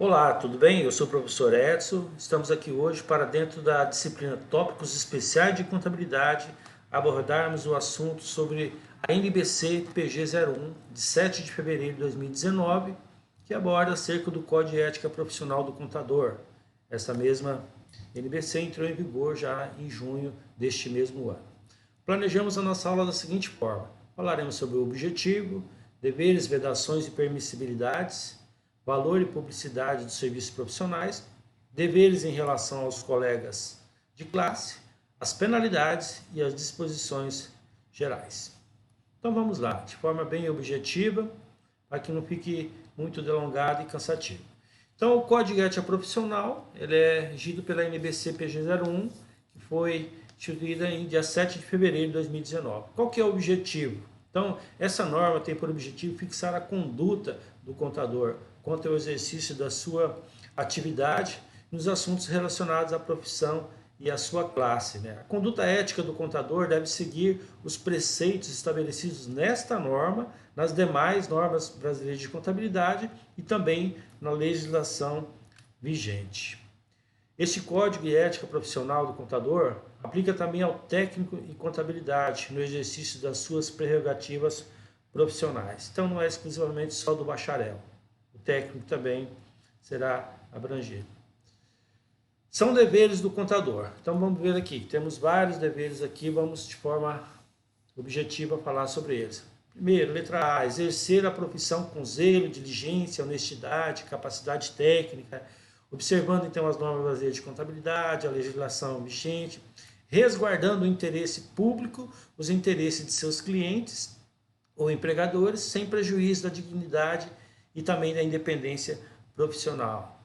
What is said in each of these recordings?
Olá, tudo bem? Eu sou o professor Edson. Estamos aqui hoje para, dentro da disciplina Tópicos Especiais de Contabilidade, abordarmos o assunto sobre a NBC PG01, de 7 de fevereiro de 2019, que aborda acerca do Código de Ética Profissional do Contador. Essa mesma NBC entrou em vigor já em junho deste mesmo ano. Planejamos a nossa aula da seguinte forma: falaremos sobre o objetivo, deveres, vedações e permissibilidades, valor e publicidade dos serviços profissionais, deveres em relação aos colegas de classe, as penalidades e as disposições gerais. Então vamos lá, de forma bem objetiva, para que não fique muito delongado e cansativo. Então o Código de Ética Profissional ele é regido pela NBC PG01, que foi instituída em dia 7 de fevereiro de 2019. Qual que é o objetivo? Então, essa norma tem por objetivo fixar a conduta do contador quanto ao exercício da sua atividade nos assuntos relacionados à profissão e à sua classe. A conduta ética do contador deve seguir os preceitos estabelecidos nesta norma, nas demais normas brasileiras de contabilidade e também na legislação vigente. Este Código de Ética Profissional do Contador aplica também ao técnico em contabilidade no exercício das suas prerrogativas profissionais. Então não é exclusivamente só do bacharel. O técnico também será abrangido. São deveres do contador. Então vamos ver aqui. Temos vários deveres aqui, vamos de forma objetiva falar sobre eles. Primeiro, letra A, exercer a profissão com zelo, diligência, honestidade, capacidade técnica, observando então as normas brasileiras de contabilidade, a legislação vigente, resguardando o interesse público, os interesses de seus clientes ou empregadores, sem prejuízo da dignidade e também da independência profissional.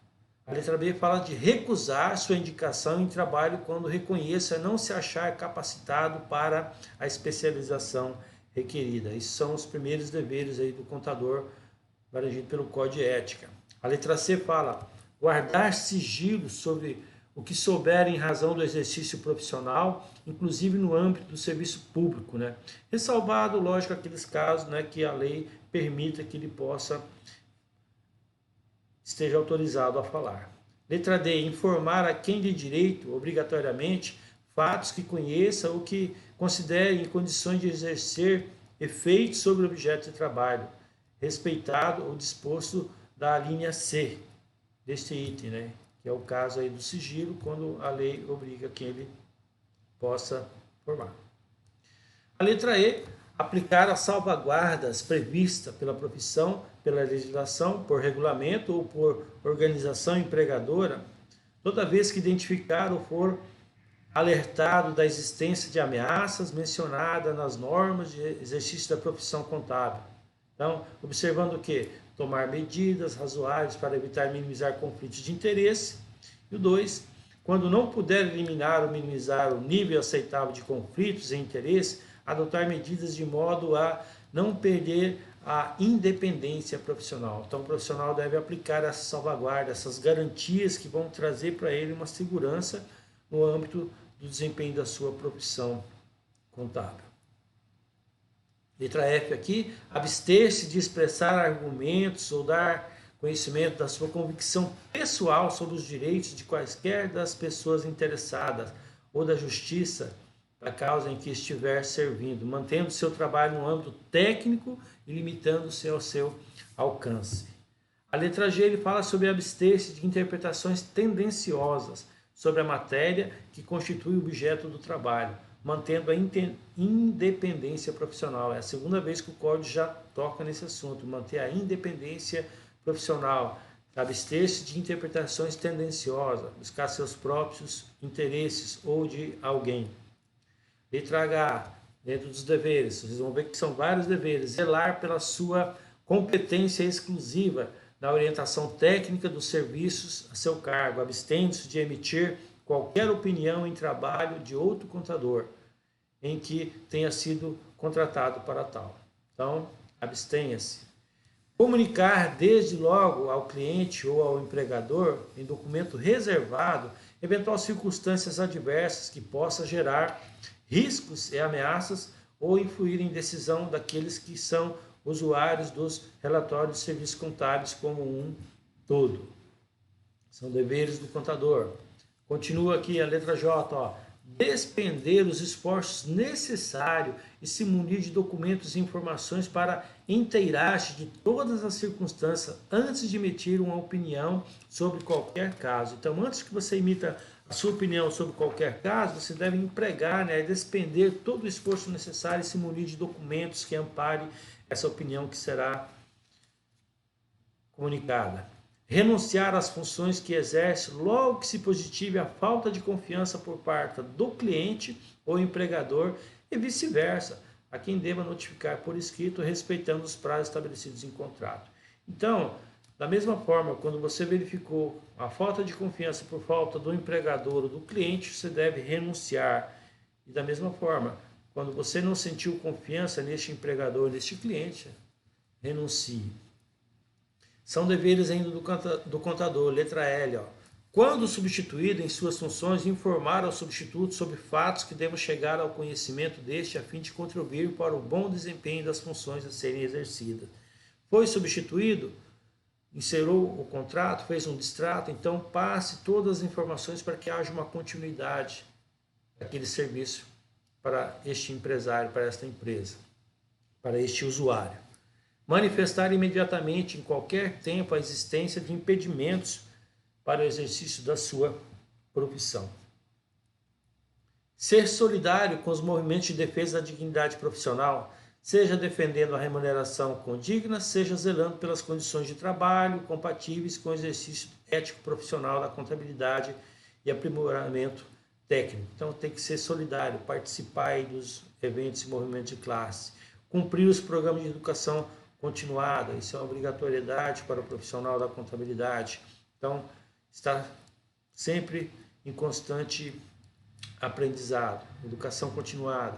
A letra B fala de recusar sua indicação em trabalho quando reconheça não se achar capacitado para a especialização requerida. Esses são os primeiros deveres aí do contador, abrangido pelo Código de Ética. A letra C fala guardar sigilo sobre o que souber em razão do exercício profissional, inclusive no âmbito do serviço público, ressalvado, lógico, aqueles casos que a lei permita que ele esteja autorizado a falar. Letra D, informar a quem de direito, obrigatoriamente, fatos que conheça ou que considere em condições de exercer efeitos sobre o objeto de trabalho, respeitado ou disposto da linha C deste item, que é o caso aí do sigilo, quando a lei obriga que ele possa formar. A letra E, aplicar as salvaguardas previstas pela profissão, pela legislação, por regulamento ou por organização empregadora, toda vez que identificar ou for alertado da existência de ameaças mencionadas nas normas de exercício da profissão contábil. Então, observando o quê? Tomar medidas razoáveis para evitar e minimizar conflitos de interesse. E o 2, quando não puder eliminar ou minimizar o nível aceitável de conflitos e interesse, adotar medidas de modo a não perder a independência profissional. Então, o profissional deve aplicar essa salvaguarda, essas garantias que vão trazer para ele uma segurança no âmbito do desempenho da sua profissão contábil. Letra F aqui, abster-se de expressar argumentos ou dar conhecimento da sua convicção pessoal sobre os direitos de quaisquer das pessoas interessadas ou da justiça da causa em que estiver servindo, mantendo seu trabalho no âmbito técnico e limitando-se ao seu alcance. A letra G ele fala sobre abster-se de interpretações tendenciosas sobre a matéria que constitui o objeto do trabalho, mantendo a independência profissional. É a segunda vez que o Código já toca nesse assunto, manter a independência profissional, abster-se de interpretações tendenciosas, buscar seus próprios interesses ou de alguém. Letra H, dentro dos deveres, vocês vão ver que são vários deveres. Zelar pela sua competência exclusiva na orientação técnica dos serviços a seu cargo, abstendo-se de emitir qualquer opinião em trabalho de outro contador em que tenha sido contratado para tal. Então, abstenha-se. Comunicar desde logo ao cliente ou ao empregador, em documento reservado, eventuais circunstâncias adversas que possa gerar riscos e ameaças ou influir em decisão daqueles que são usuários dos relatórios de serviços contábeis como um todo. São deveres do contador. Continua aqui a letra J, ó. Despender os esforços necessários e se munir de documentos e informações para inteirar-se de todas as circunstâncias antes de emitir uma opinião sobre qualquer caso. Então, antes que você emita a sua opinião sobre qualquer caso, você deve empregar, né, despender todo o esforço necessário e se munir de documentos que amparem essa opinião que será comunicada. Renunciar às funções que exerce logo que se positive a falta de confiança por parte do cliente ou empregador e vice-versa, a quem deva notificar por escrito, respeitando os prazos estabelecidos em contrato. Então, da mesma forma, quando você verificou a falta de confiança por falta do empregador ou do cliente, você deve renunciar. E da mesma forma, quando você não sentiu confiança neste empregador, neste cliente, renuncie. São deveres ainda do contador, letra L. Ó. Quando substituído em suas funções, informar ao substituto sobre fatos que devem chegar ao conhecimento deste a fim de contribuir para o bom desempenho das funções a serem exercidas. Foi substituído, encerrou o contrato, fez um distrato, então passe todas as informações para que haja uma continuidade daquele serviço para este empresário, para esta empresa, para este usuário. Manifestar imediatamente, em qualquer tempo, a existência de impedimentos para o exercício da sua profissão. Ser solidário com os movimentos de defesa da dignidade profissional, seja defendendo a remuneração condigna, seja zelando pelas condições de trabalho compatíveis com o exercício ético profissional da contabilidade e aprimoramento técnico. Então tem que ser solidário, participar dos eventos e movimentos de classe, cumprir os programas de educação continuada, isso é uma obrigatoriedade para o profissional da contabilidade. Então, está sempre em constante aprendizado, educação continuada.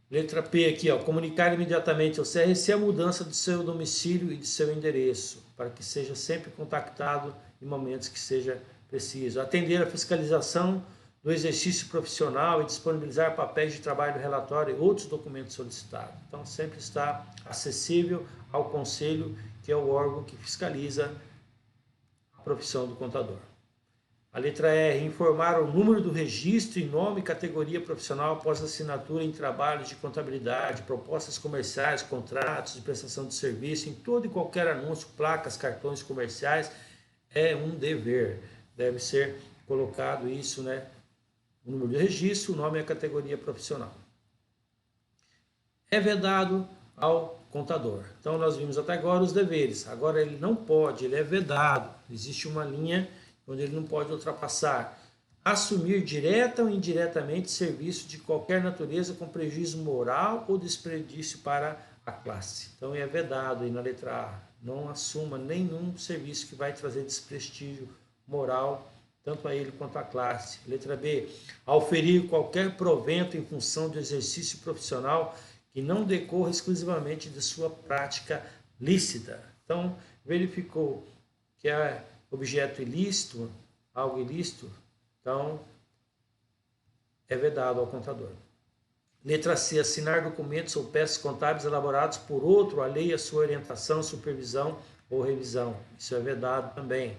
Letra P aqui, ó, comunicar imediatamente ao CRC a mudança de seu domicílio e de seu endereço, para que seja sempre contactado em momentos que seja preciso. Atender a fiscalização do exercício profissional e disponibilizar papéis de trabalho, relatório e outros documentos solicitados. Então, sempre está acessível ao conselho, que é o órgão que fiscaliza a profissão do contador. A letra R, informar o número do registro e nome e categoria profissional após assinatura em trabalhos de contabilidade, propostas comerciais, contratos de prestação de serviço, em todo e qualquer anúncio, placas, cartões comerciais, é um dever. Deve ser colocado isso, né? O número de registro, o nome e a categoria profissional. É vedado ao contador. Então, nós vimos até agora os deveres. Agora, ele não pode, ele é vedado. Existe uma linha onde ele não pode ultrapassar. Assumir direta ou indiretamente serviço de qualquer natureza com prejuízo moral ou desperdício para a classe. Então, é vedado aí na letra A. Não assuma nenhum serviço que vai trazer desprestígio moral tanto a ele quanto à classe. Letra B, auferir qualquer provento em função do exercício profissional que não decorra exclusivamente de sua prática lícita. Então, verificou que é objeto ilícito, algo ilícito, então é vedado ao contador. Letra C, assinar documentos ou peças contábeis elaborados por outro alheio à sua orientação, supervisão ou revisão. Isso é vedado também.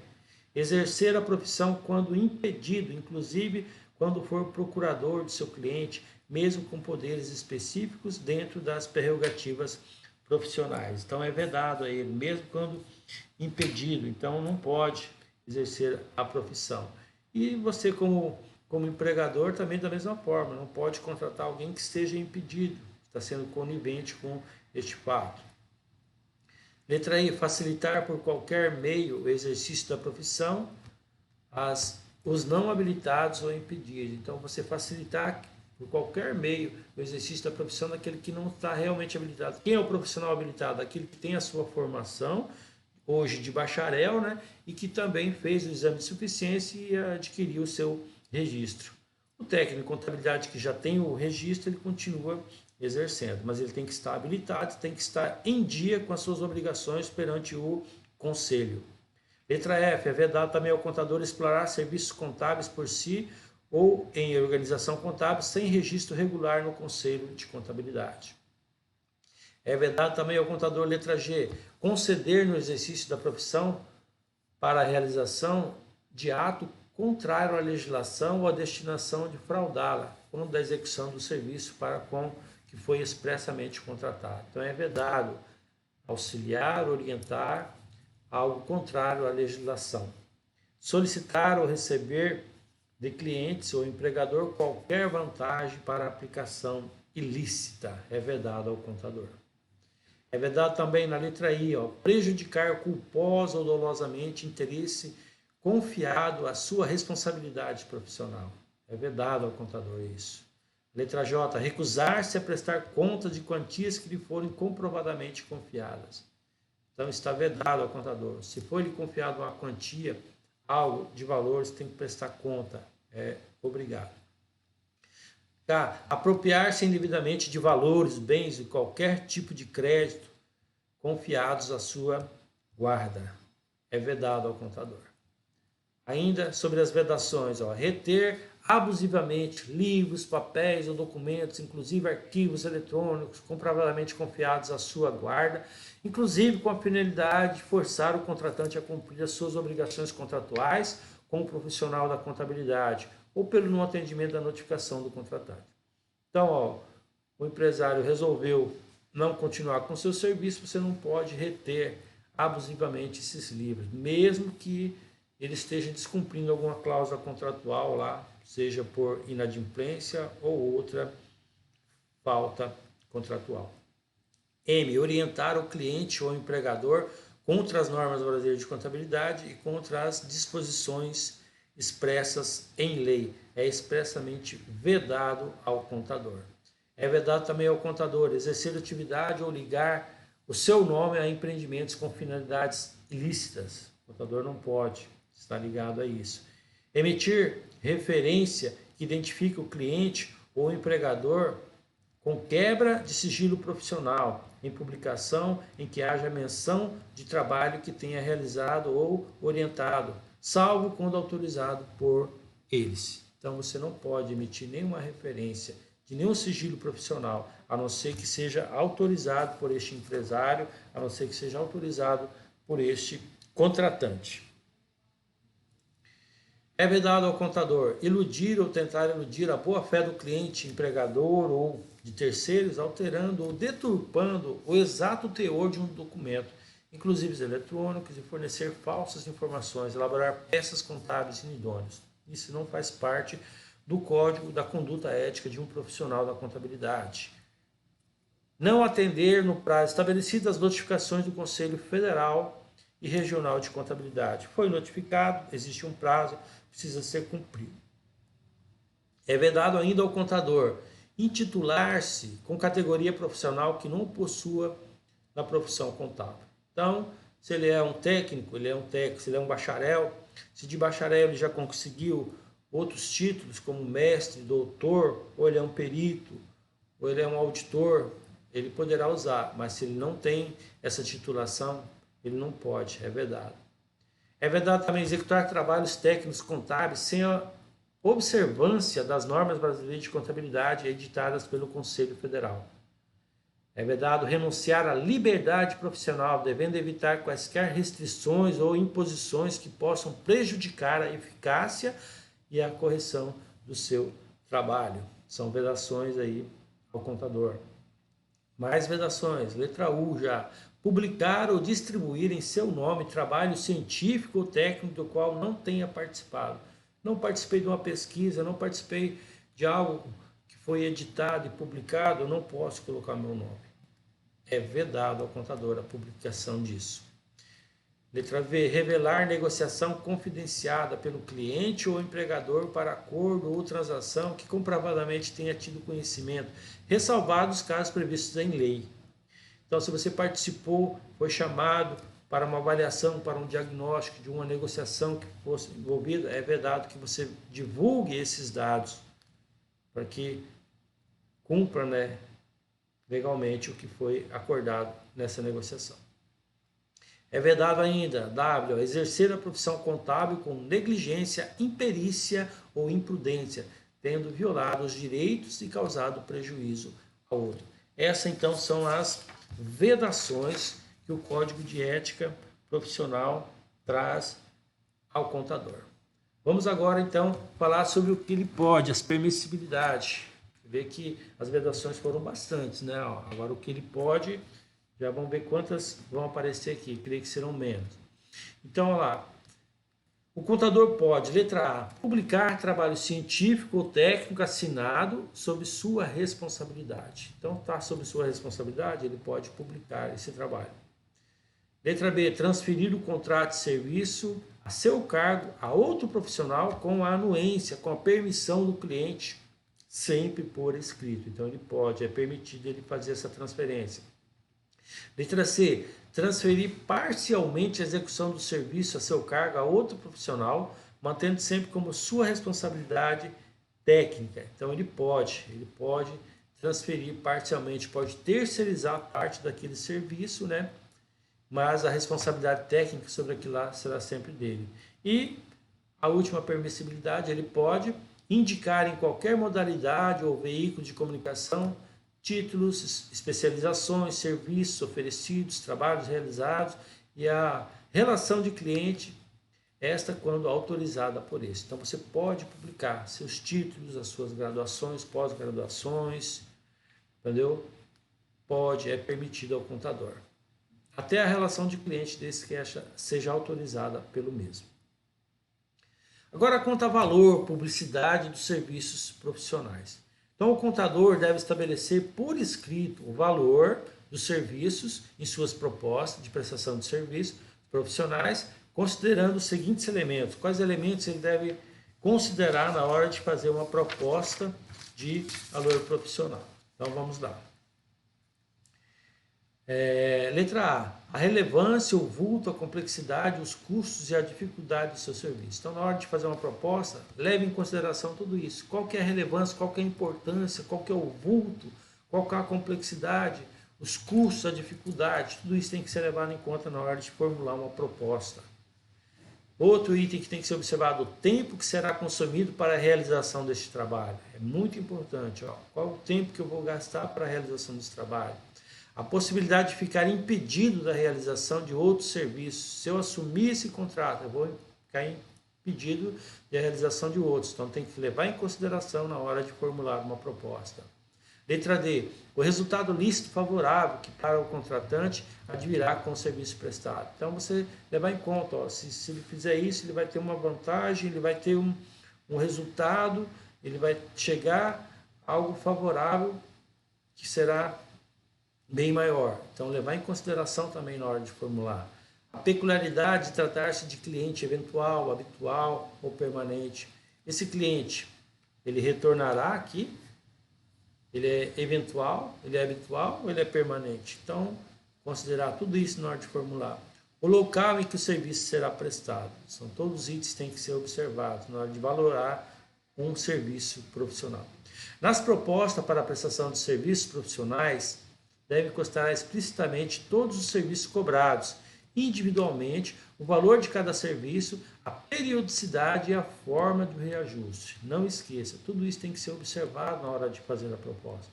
Exercer a profissão quando impedido, inclusive quando for procurador de seu cliente, mesmo com poderes específicos dentro das prerrogativas profissionais. Então é vedado a ele, mesmo quando impedido, então não pode exercer a profissão. E você como empregador também da mesma forma, não pode contratar alguém que esteja impedido, está sendo conivente com este fato. Letra I, facilitar por qualquer meio o exercício da profissão os não habilitados ou impedidos. Então, você facilitar por qualquer meio o exercício da profissão daquele que não está realmente habilitado. Quem é o profissional habilitado? Aquele que tem a sua formação, hoje de bacharel, né? E que também fez o exame de suficiência e adquiriu o seu registro. O técnico de contabilidade que já tem o registro, ele continua exercendo, mas ele tem que estar habilitado, tem que estar em dia com as suas obrigações perante o conselho. Letra F, é vedado também ao contador explorar serviços contábeis por si ou em organização contábil sem registro regular no conselho de contabilidade. É vedado também ao contador, letra G, conceder no exercício da profissão para a realização de ato contrário à legislação ou à destinação de fraudá-la, quando da execução do serviço para com que foi expressamente contratado. Então é vedado auxiliar, orientar algo contrário à legislação. Solicitar ou receber de clientes ou empregador qualquer vantagem para aplicação ilícita é vedado ao contador. É vedado também na letra I, prejudicar culposa ou dolosamente interesse confiado à sua responsabilidade profissional. É vedado ao contador isso. Letra J, recusar-se a prestar conta de quantias que lhe forem comprovadamente confiadas. Então está vedado ao contador. Se for lhe confiado uma quantia, algo de valor, você tem que prestar conta. É obrigado. K. Apropriar-se indevidamente de valores, bens e qualquer tipo de crédito confiados à sua guarda. É vedado ao contador. Ainda sobre as vedações, reter abusivamente livros, papéis ou documentos, inclusive arquivos eletrônicos, comprovadamente confiados à sua guarda, inclusive com a finalidade de forçar o contratante a cumprir as suas obrigações contratuais com o profissional da contabilidade ou pelo não atendimento da notificação do contratante. Então, o empresário resolveu não continuar com o seu serviço, você não pode reter abusivamente esses livros, mesmo que ele esteja descumprindo alguma cláusula contratual lá, seja por inadimplência ou outra falta contratual. M. Orientar o cliente ou empregador contra as normas brasileiras de contabilidade e contra as disposições expressas em lei. É expressamente vedado ao contador. É vedado também ao contador exercer atividade ou ligar o seu nome a empreendimentos com finalidades ilícitas. O contador não pode estar ligado a isso. Emitir referência que identifique o cliente ou o empregador com quebra de sigilo profissional, em publicação em que haja menção de trabalho que tenha realizado ou orientado, salvo quando autorizado por eles. Então você não pode emitir nenhuma referência de nenhum sigilo profissional, a não ser que seja autorizado por este empresário, a não ser que seja autorizado por este contratante. É vedado ao contador iludir ou tentar iludir a boa-fé do cliente, empregador ou de terceiros, alterando ou deturpando o exato teor de um documento, inclusive eletrônicos, e fornecer falsas informações, elaborar peças contábeis inidôneas. Isso não faz parte do Código da Conduta Ética de um profissional da contabilidade. Não atender no prazo estabelecido as notificações do Conselho Federal e Regional de Contabilidade. Foi notificado, existe um prazo, precisa ser cumprido. É vedado ainda ao contador intitular-se com categoria profissional que não possua na profissão contábil. Então, se ele é um técnico, ele é um técnico, se ele é um bacharel, se de bacharel ele já conseguiu outros títulos como mestre, doutor, ou ele é um perito, ou ele é um auditor, ele poderá usar, mas se ele não tem essa titulação, ele não pode, é vedado. É vedado também executar trabalhos técnicos contábeis sem a observância das normas brasileiras de contabilidade editadas pelo Conselho Federal. É vedado renunciar à liberdade profissional, devendo evitar quaisquer restrições ou imposições que possam prejudicar a eficácia e a correção do seu trabalho. São vedações aí ao contador. Mais vedações. Letra U já. Publicar ou distribuir em seu nome trabalho científico ou técnico do qual não tenha participado. Não participei de uma pesquisa, não participei de algo que foi editado e publicado, eu não posso colocar meu nome. É vedado ao contador a publicação disso. Letra V. Revelar negociação confidenciada pelo cliente ou empregador para acordo ou transação que comprovadamente tenha tido conhecimento, ressalvados os casos previstos em lei. Então, se você participou, foi chamado para uma avaliação, para um diagnóstico de uma negociação que fosse envolvida, é vedado que você divulgue esses dados para que cumpra, legalmente o que foi acordado nessa negociação. É vedado ainda, W, exercer a profissão contábil com negligência, imperícia ou imprudência, tendo violado os direitos e causado prejuízo ao outro. Essas, então, são as vedações que o Código de Ética Profissional traz ao contador. Vamos agora então falar sobre o que ele pode, as permissibilidades. Vê que as vedações foram bastantes, né? Agora o que ele pode, já vamos ver quantas vão aparecer aqui, creio que serão menos. Então, olha lá. O contador pode, letra A, publicar trabalho científico ou técnico assinado sob sua responsabilidade. Então, está sob sua responsabilidade, ele pode publicar esse trabalho. Letra B, transferir o contrato de serviço a seu cargo a outro profissional com a anuência, com a permissão do cliente, sempre por escrito. Então, ele pode, é permitido ele fazer essa transferência. Letra C, transferir parcialmente a execução do serviço a seu cargo a outro profissional, mantendo sempre como sua responsabilidade técnica. Então ele pode transferir parcialmente, pode terceirizar parte daquele serviço, né? Mas a responsabilidade técnica sobre aquilo lá será sempre dele. E a última permissibilidade, ele pode indicar em qualquer modalidade ou veículo de comunicação títulos, especializações, serviços oferecidos, trabalhos realizados e a relação de cliente, esta quando autorizada por esse. Então você pode publicar seus títulos, as suas graduações, pós-graduações, entendeu? Pode, é permitido ao contador. Até a relação de cliente desde que seja autorizada pelo mesmo. Agora conta valor, publicidade dos serviços profissionais. Então, o contador deve estabelecer por escrito o valor dos serviços em suas propostas de prestação de serviços profissionais, considerando os seguintes elementos. Quais elementos ele deve considerar na hora de fazer uma proposta de valor profissional? Então, vamos lá. Letra A, relevância, o vulto, a complexidade, os custos e a dificuldade do seu serviço. Então, na hora de fazer uma proposta, leve em consideração tudo isso. Qual que é a relevância, qual que é a importância, qual que é o vulto, qual que é a complexidade, os custos, a dificuldade, tudo isso tem que ser levado em conta na hora de formular uma proposta. Outro item que tem que ser observado, o tempo que será consumido para a realização deste trabalho. É muito importante. Qual é o tempo que eu vou gastar para a realização desse trabalho? A possibilidade de ficar impedido da realização de outros serviços. Se eu assumir esse contrato, eu vou ficar impedido da realização de outros. Então, tem que levar em consideração na hora de formular uma proposta. Letra D. O resultado lícito favorável que para o contratante advirá com o serviço prestado. Então, você levar em conta, se ele fizer isso, ele vai ter uma vantagem, ele vai ter um resultado, ele vai chegar a algo favorável que será bem maior. Então, levar em consideração também na hora de formular. A peculiaridade de tratar-se de cliente eventual, habitual ou permanente. Esse cliente, ele retornará aqui, ele é eventual, ele é habitual ou ele é permanente? Então, considerar tudo isso na hora de formular. O local em que o serviço será prestado. São todos os itens que têm que ser observados na hora de valorar um serviço profissional. Nas propostas para a prestação de serviços profissionais, deve constar explicitamente todos os serviços cobrados, individualmente, o valor de cada serviço, a periodicidade e a forma do reajuste. Não esqueça, tudo isso tem que ser observado na hora de fazer a proposta.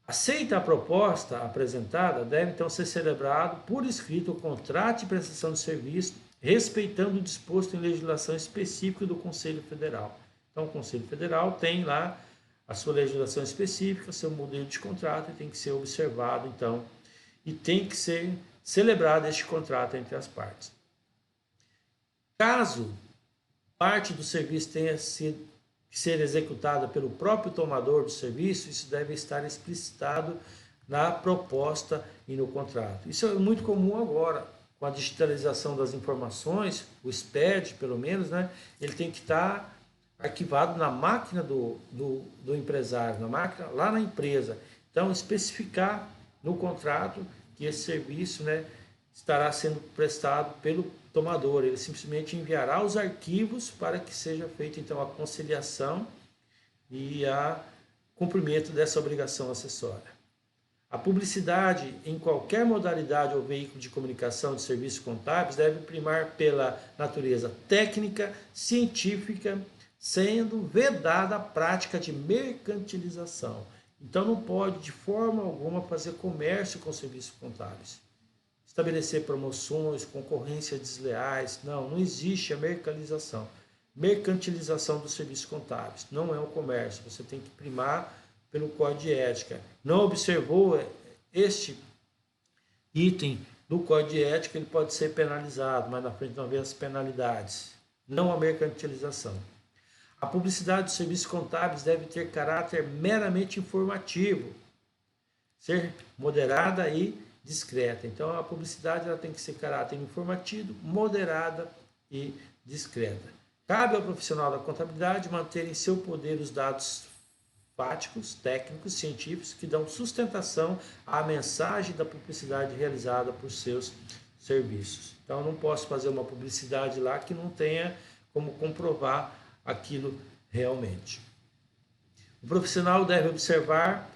Aceita a proposta apresentada, deve então ser celebrado por escrito o contrato de prestação de serviço, respeitando o disposto em legislação específica do Conselho Federal. Então, o Conselho Federal tem lá a sua legislação específica, seu modelo de contrato, e tem que ser observado, então, e tem que ser celebrado este contrato entre as partes. Caso parte do serviço tenha sido ser executada pelo próprio tomador do serviço, isso deve estar explicitado na proposta e no contrato. Isso é muito comum agora, com a digitalização das informações, o SPED, pelo menos, né, ele tem que estar arquivado na máquina do empresário, na máquina lá na empresa. Então, especificar no contrato que esse serviço, né, estará sendo prestado pelo tomador. Ele simplesmente enviará os arquivos para que seja feita então a conciliação e a cumprimento dessa obrigação acessória. A publicidade em qualquer modalidade ou veículo de comunicação de serviços contábeis deve primar pela natureza técnica, científica, sendo vedada a prática de mercantilização. Então não pode de forma alguma fazer comércio com serviços contábeis. estabelecer promoções, concorrências desleais. Não existe a mercantilização dos serviços contábeis. Não é um comércio, você tem que primar pelo código de ética. Não observou este item do código de ética, ele pode ser penalizado, mas na frente não vê as penalidades. Não a mercantilização. A publicidade dos serviços contábeis deve ter caráter meramente informativo, ser moderada e discreta. Então, a publicidade ela tem que ser caráter informativo, moderada e discreta. Cabe ao profissional da contabilidade manter em seu poder os dados fáticos, técnicos, científicos que dão sustentação à mensagem da publicidade realizada por seus serviços. Então, eu não posso fazer uma publicidade lá que não tenha como comprovar aquilo realmente. O profissional deve observar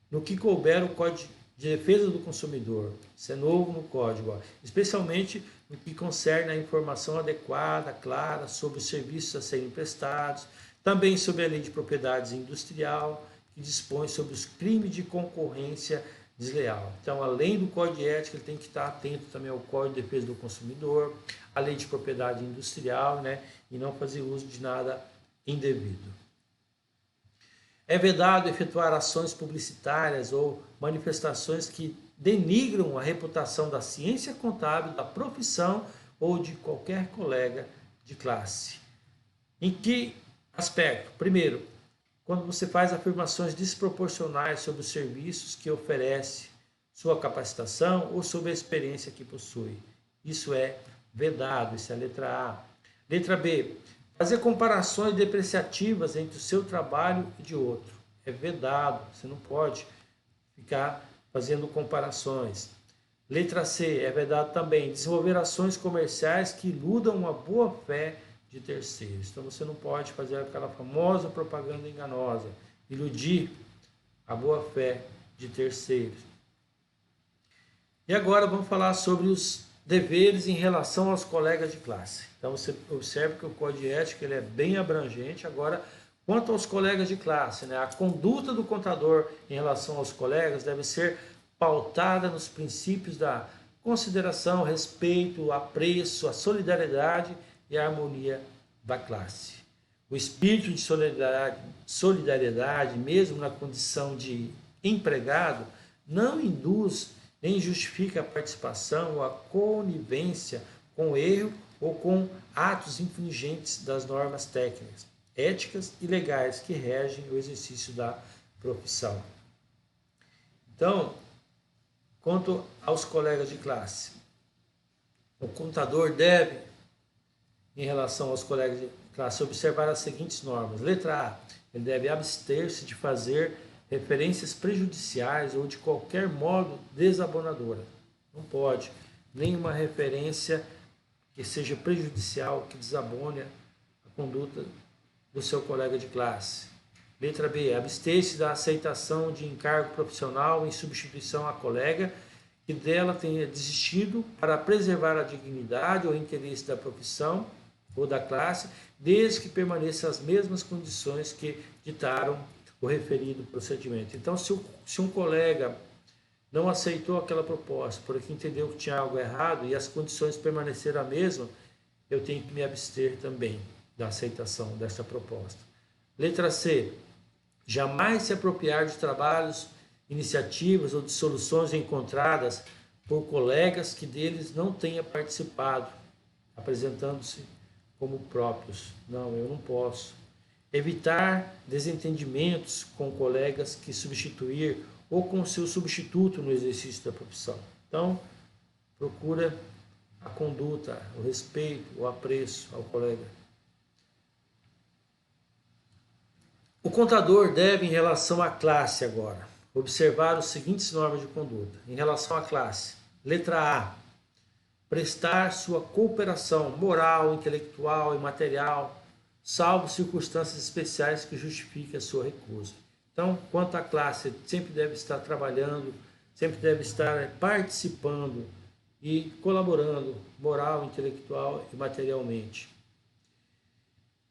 no que couber o Código de Defesa do Consumidor, isso é novo no Código, especialmente no que concerne a informação adequada, clara, sobre os serviços a serem prestados, também sobre a Lei de Propriedades Industrial, que dispõe sobre os crimes de concorrência desleal. Então, além do Código de Ética, ele tem que estar atento também ao Código de Defesa do Consumidor, a Lei de Propriedade Industrial, e não fazer uso de nada indevido. É vedado efetuar ações publicitárias ou manifestações que denigram a reputação da ciência contábil, da profissão ou de qualquer colega de classe. Em que aspecto? Primeiro, quando você faz afirmações desproporcionais sobre os serviços que oferece, sua capacitação ou sobre a experiência que possui. Isso é vedado, isso é a letra A. Letra B, fazer comparações depreciativas entre o seu trabalho e de outro. É vedado, você não pode ficar fazendo comparações. Letra C, é vedado também desenvolver ações comerciais que iludam a boa-fé de terceiros. Então você não pode fazer aquela famosa propaganda enganosa, iludir a boa-fé de terceiros. E agora vamos falar sobre os deveres em relação aos colegas de classe. Então você observa que o Código de Ética ele é bem abrangente. Agora, quanto aos colegas de classe, a conduta do contador em relação aos colegas deve ser pautada nos princípios da consideração, respeito, apreço, a solidariedade e a harmonia da classe. O espírito de solidariedade, mesmo na condição de empregado, não induz nem justifica a participação ou a conivência com o erro ou com atos infringentes das normas técnicas, éticas e legais que regem o exercício da profissão. Então, quanto aos colegas de classe, o contador deve, em relação aos colegas de classe, observar as seguintes normas. Letra A, ele deve abster-se de fazer referências prejudiciais ou de qualquer modo desabonadora. Não pode. Nenhuma referência que seja prejudicial, que desabone a conduta do seu colega de classe. Letra B, abster-se da aceitação de encargo profissional em substituição à colega que dela tenha desistido para preservar a dignidade ou interesse da profissão ou da classe, desde que permaneçam as mesmas condições que ditaram o referido procedimento. Então, se um colega não aceitou aquela proposta porque entendeu que tinha algo errado e as condições permaneceram a mesma, eu tenho que me abster também da aceitação dessa proposta. Letra C, jamais se apropriar de trabalhos, iniciativas ou de soluções encontradas por colegas que deles não tenha participado, apresentando-se como próprios. Não, eu não posso. Evitar desentendimentos com colegas que substituir ou com seu substituto no exercício da profissão. Então, procura a conduta, o respeito, o apreço ao colega. O contador deve, em relação à classe agora, observar as seguintes normas de conduta. Em relação à classe, letra A, prestar sua cooperação moral, intelectual e material, salvo circunstâncias especiais que justifiquem a sua recusa. Então, quanto à classe, sempre deve estar trabalhando, sempre deve estar participando e colaborando moral, intelectual e materialmente.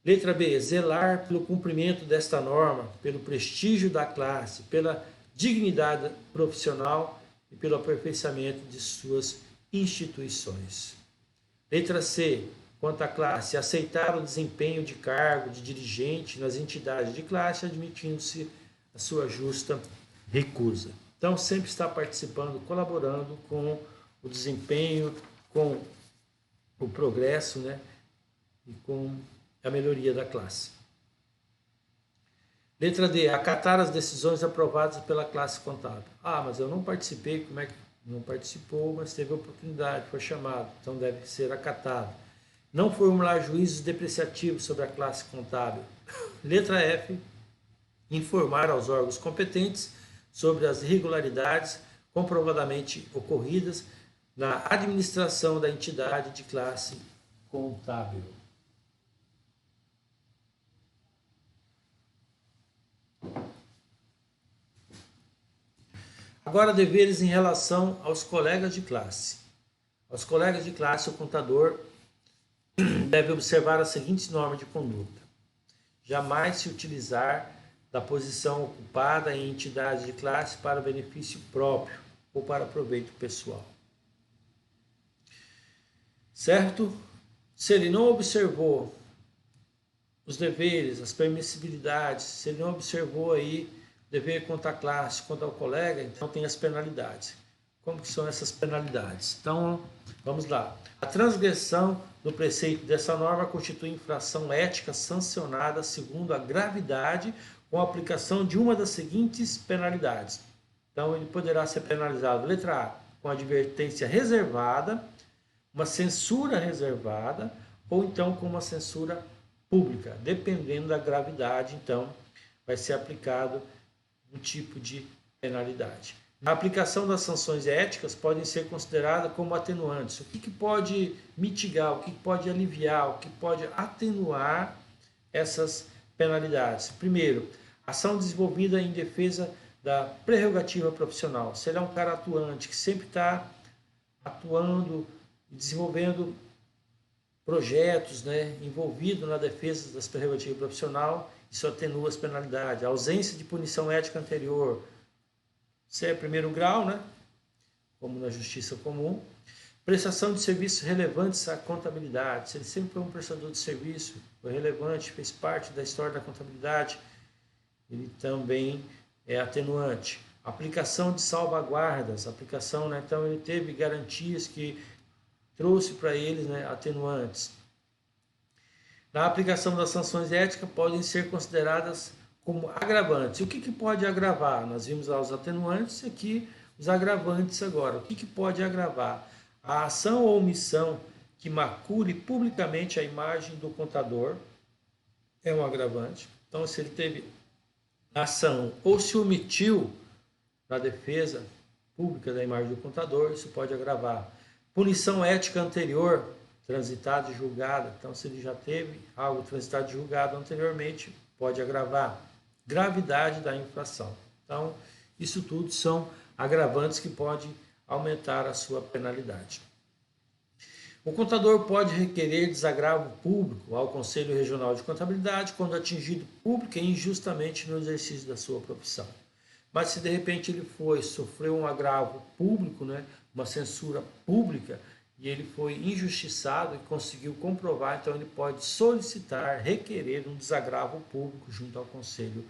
Letra B, zelar pelo cumprimento desta norma, pelo prestígio da classe, pela dignidade profissional e pelo aperfeiçoamento de suas instituições. Letra C. Quanto à classe, aceitar o desempenho de cargo de dirigente nas entidades de classe, admitindo-se a sua justa recusa. Então, sempre está participando, colaborando com o desempenho, com o progresso, né? E com a melhoria da classe. Letra D. Acatar as decisões aprovadas pela classe contábil. Ah, mas eu não participei, como é que não participou, mas teve oportunidade, foi chamado, então deve ser acatado. Não formular juízos depreciativos sobre a classe contábil. Letra F. Informar aos órgãos competentes sobre as irregularidades comprovadamente ocorridas na administração da entidade de classe contábil. Agora, deveres em relação aos colegas de classe. Aos colegas de classe, o contador deve observar as seguintes normas de conduta. Jamais se utilizar da posição ocupada em entidade de classe para benefício próprio ou para proveito pessoal. Certo? Se ele não observou os deveres, as permissibilidades, se ele não observou aí o dever quanto à classe, quanto ao colega, então tem as penalidades. Como que são essas penalidades? Então, vamos lá. A transgressão do preceito dessa norma constitui infração ética sancionada segundo a gravidade com a aplicação de uma das seguintes penalidades. Então, ele poderá ser penalizado, letra A, com advertência reservada, uma censura reservada, ou então com uma censura pública. Dependendo da gravidade, então, vai ser aplicado um tipo de penalidade. A aplicação das sanções éticas podem ser consideradas como atenuantes. O que pode mitigar, o que pode aliviar, o que pode atenuar essas penalidades? Primeiro, ação desenvolvida em defesa da prerrogativa profissional. Se ele é um cara atuante, que sempre está atuando e desenvolvendo projetos, né, envolvido na defesa das prerrogativas profissional, isso atenua as penalidades. A ausência de punição ética anterior, se é primeiro grau, né, como na justiça comum. Prestação de serviços relevantes à contabilidade. Se ele sempre foi um prestador de serviço, foi relevante, fez parte da história da contabilidade, ele também é atenuante. Aplicação de salvaguardas, aplicação, né, então ele teve garantias que trouxe para eles, né, atenuantes. Na aplicação das sanções éticas podem ser consideradas como agravantes. O que pode agravar? Nós vimos lá os atenuantes, aqui os agravantes agora. O que pode agravar? A ação ou omissão que macule publicamente a imagem do contador é um agravante. Então, se ele teve ação ou se omitiu na defesa pública da imagem do contador, isso pode agravar. Punição ética anterior, transitado e julgada. Então, se ele já teve algo transitado e julgado anteriormente, pode agravar. Gravidade da infração. Então, isso tudo são agravantes que podem aumentar a sua penalidade. O contador pode requerer desagravo público ao Conselho Regional de Contabilidade quando atingido pública e injustamente no exercício da sua profissão. Mas se de repente ele sofreu um agravo público, né, uma censura pública, e ele foi injustiçado e conseguiu comprovar, então ele pode solicitar, requerer um desagravo público junto ao Conselho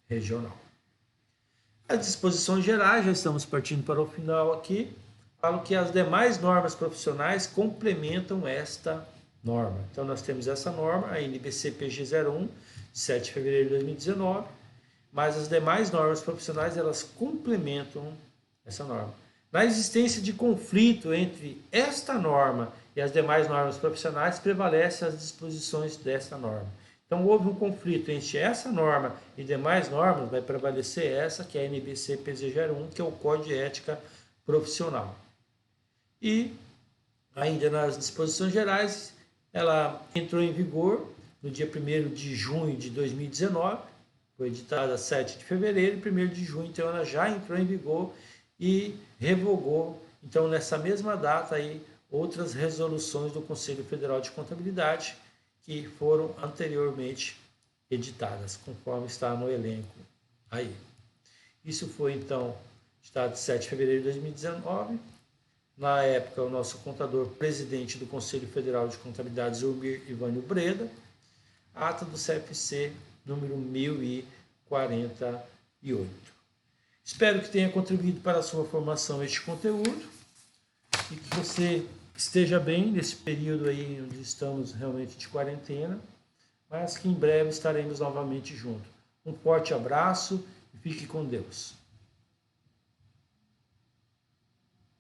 Regional. As disposições gerais, já estamos partindo para o final aqui, falam que as demais normas profissionais complementam esta norma. Então nós temos essa norma, a NBC PG 01, de 7 de fevereiro de 2019, mas as demais normas profissionais, elas complementam essa norma. Na existência de conflito entre esta norma e as demais normas profissionais, prevalecem as disposições desta norma. Então, houve um conflito entre essa norma e demais normas, vai prevalecer essa, que é a NBC PG 01, que é o Código de Ética Profissional. E, ainda nas disposições gerais, ela entrou em vigor no dia 1º de junho de 2019, foi editada 7 de fevereiro, e 1º de junho, então ela já entrou em vigor e revogou, então nessa mesma data aí, outras resoluções do Conselho Federal de Contabilidade que foram anteriormente editadas, conforme está no elenco aí. Isso foi então editado 7 de fevereiro de 2019, Na época, o nosso contador presidente do Conselho Federal de Contabilidade, Zulmir Ivânio Breda, ata do CFC número 1048. Espero que tenha contribuído para a sua formação este conteúdo e que você esteja bem nesse período aí onde estamos realmente de quarentena, mas que em breve estaremos novamente juntos. Um forte abraço e fique com Deus.